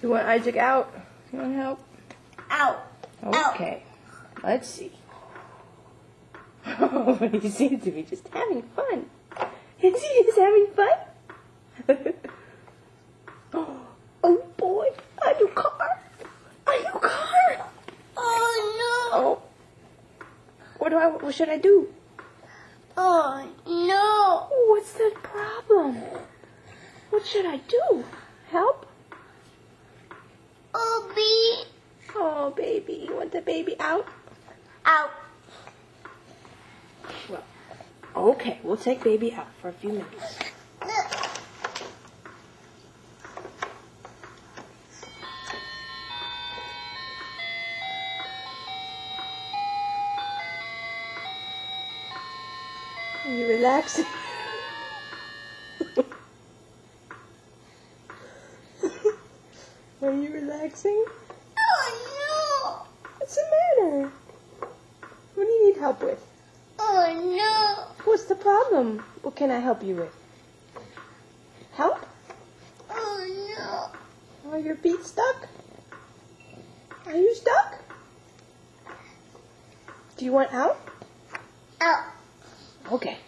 You want Isaac out? You want help? Out. Okay. Let's see. Oh, he seems to be just having fun. Is he just having fun? Oh boy, a new car. A new car. Oh Oh. What should I do? no. Oh no. What's the problem? What should I do? Help? Oh, Oh, baby. You want the baby out? out. Well, okay. We'll take baby out for a few minutes. Are you relaxing? Are you relaxing? Oh What's the matter? What do you need help with? no. Oh no. What's the problem? What can I help you with? Help? Oh no. Are your feet stuck? Are you stuck? Do you want out? Out. Okay.